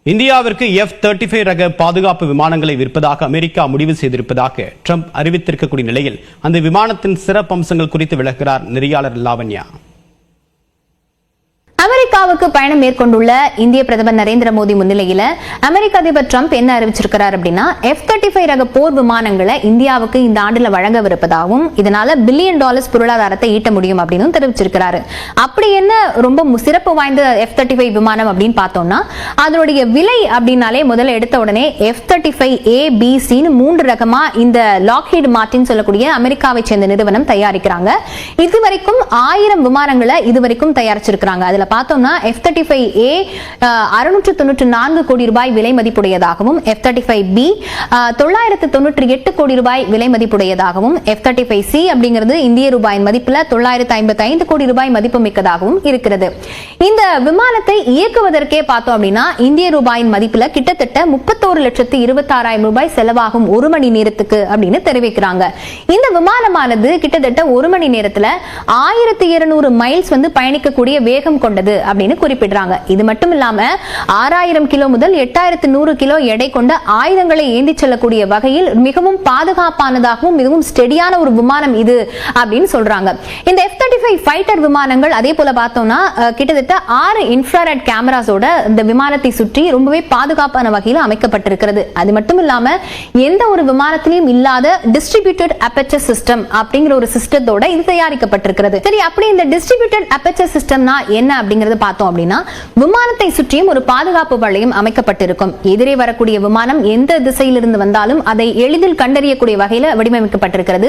இந்தியாவிற்கு F-35 ரக பாதுகாப்பு விமானங்களை விற்பதாக அமெரிக்கா முடிவு செய்திருப்பதாக ட்ரம்ப் அறிவித்திருக்கக்கூடிய நிலையில் அந்த விமானத்தின் சிறப்பம்சங்கள் குறித்து விளக்குகிறார் நெறியாளர் லாவண்யா. அமெரிக்காவுக்கு பயணம் மேற்கொண்டுள்ள இந்திய பிரதமர் நரேந்திர மோடி முன்னிலையில் அமெரிக்க அதிபர் ட்ரம்ப் என்ன அறிவிச்சிருக்கிறார் அப்படின்னா F-35 ரக போர் விமானங்களை இந்தியாவுக்கு இந்த ஆண்டுல வழங்கவிருப்பதாகவும் இதனால $1 பில்லியன் பொருளாதாரத்தை ஈட்ட முடியும் அப்படின்னு தெரிவிச்சிருக்கிறாரு. அப்படி என்ன ரொம்ப சிறப்பு வாய்ந்த F-35 விமானம் அப்படின்னு பார்த்தோம்னா அதனுடைய விலை அப்படின்னாலே முதல்ல எடுத்த உடனே F-35A, B, C 3 ரகமா இந்த லாக்ஹீட் மார்டின் சொல்லக்கூடிய அமெரிக்காவை சேர்ந்த நிறுவனம் தயாரிக்கிறாங்க. இதுவரைக்கும் 1000 விமானங்களை இதுவரைக்கும் தயாரிச்சிருக்கிறாங்க. அதுல பார்த்தோம்னா F-35A 694 கோடி ரூபாய் விலை மதிப்புடையதாகவும் F-35B 998 கோடி ரூபாய் விலை மதிப்புடையதாகவும் F-35C அப்படிங்கிறது இந்திய ரூபாயின் மதிப்புல 955 கோடி ரூபாய் மதிப்புமிக்கதாகவும் இருக்கிறது. இந்த விமானத்தை இயக்குவதற்கே பார்த்தோம் அப்படின்னா இந்திய ரூபாயின் மதிப்புல கிட்டத்தட்ட 31,26,000 ரூபாய் செலவாகும் ஒரு மணி நேரத்துக்கு அப்படின்னு தெரிவிக்கிறாங்க. இந்த விமானமானது கிட்டத்தட்ட ஒரு மணி நேரத்துல 1200 மைல்ஸ் பயணிக்கக்கூடிய வேகம் கொண்டது அப்படின்னு குறிப்பிடுறாங்க. இது மட்டும் இல்லாம 6000 கிலோ முதல் 8100 கிலோ எடை கொண்ட ஆயுதங்களை ஏந்தி செல்லக்கூடிய வகையில் மிகவும் பாதுகாப்பானதாகவும் மிகவும் ஸ்டெடியான ஒரு விமானம் இது அப்படின்னு சொல்றாங்க. இந்த F-35 ஃபைட்டர் விமானங்கள் அதே போல பார்த்தோம்னா கிட்டத்தட்ட 6 இன்ஃப்ராரெட் கேமராஸோட இந்த விமானத்தை சுற்றி ரொம்பவே பாதுகாப்பான வகையில் அமைக்கப்பட்டிருக்கிறது. அது மட்டும் இல்லாம எந்த ஒரு விமானத்திலும் இல்லாத டிஸ்ட்ரிபியூட்டட் அப்பேச்சர் சிஸ்டம் அப்படிங்கிற ஒரு சிஸ்டத்தோட இது தயாரிக்கப்பட்டிருக்கிறது. சரி, அப்படி இந்த டிஸ்ட்ரிபியூட்டட் அப்பேச்சர் சிஸ்டம்னா என்ன அப்படிங்கறது பார்த்தோம் அப்படின்னா விமானத்தை சுற்றியும் ஒரு பாதுகாப்பு வளையம் அமைக்கப்பட்டிருக்கும். எதிரே வரக்கூடிய விமானம் எந்த திசையிலிருந்து வந்தாலும் அதை எளிதில் கண்டறியக்கூடிய வகையில் வடிவமைக்கப்பட்டிருக்கிறது.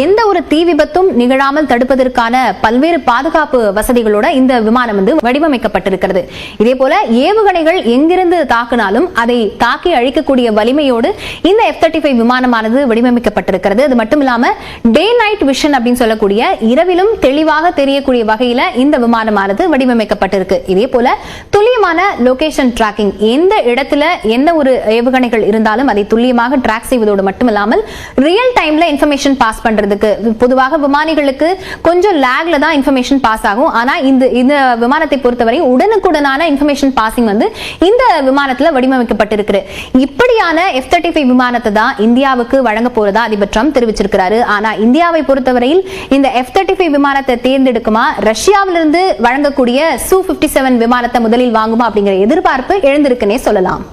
எந்த ஒரு தீ விபத்தும் நிகழாமல் தடுப்பதற்கான பல்வேறு பாதுகாப்பு வசதிகளோட இந்த விமானம் வடிவமைக்கப்பட்டிருக்கிறது. இதே போல ஏவுகணைகள் எங்கிருந்து தாக்கினாலும் அதை தாக்கி அழிக்கக்கூடிய வலிமையோடு இந்த F-35 விமானமானது வடிவமைக்கப்பட்டிருக்கிறது. அது மட்டும் இல்லாம டே நைட் விஷன் அப்படின்னு சொல்லக்கூடிய இரவிலும் தெளிவாக தெரியக்கூடிய வகையில இந்த விமானமானது வடிவமைக்கப்பட்டிருக்கு. இதே போல துல்லியமான லொகேஷன் டிராக்கிங், எந்த இடத்துல என்ன ஒரு ஏவுகணைகள் இருந்தாலும் அதை துல்லியமாக டிராக் செய்வதோடு மட்டுமில்லாமல் ரியல் டைம்ல இன்ஃபர்மேஷன் பாஸ் பண்றதுக்கு பொதுவாக விமானிகளுக்கு கொஞ்சம் லேக்ல தான் இன்ஃபர்மேஷன் பாஸ் ஆகும். ஆனா இந்த விமானத்தை பொறுத்தவரை உடனுக்குடனான இன்ஃபர்மேஷன் பாசிங் இந்த விமானத்துல வடிவமைக்கப்பட்டிருக்கு. இப்படியான F-35 விமானத்தை தான் இந்தியாவுக்கு வழங்க போறதா அதிபர் ட்ரம்ப் தெரிவிச்சிருக்கிறாரு. ஆனா இந்தியாவை பொறுத்தவரையில் இந்த F-35 விமானத்தை தேர்ந்தெடுக்குமா, ரஷ்யாவிலிருந்து வழங்கக்கூடிய Su-57 விமானத்தை முதலில் வாங்குமா அப்படிங்கிற எதிர்பார்ப்பு எழுந்திருக்குன்னே சொல்லலாம்.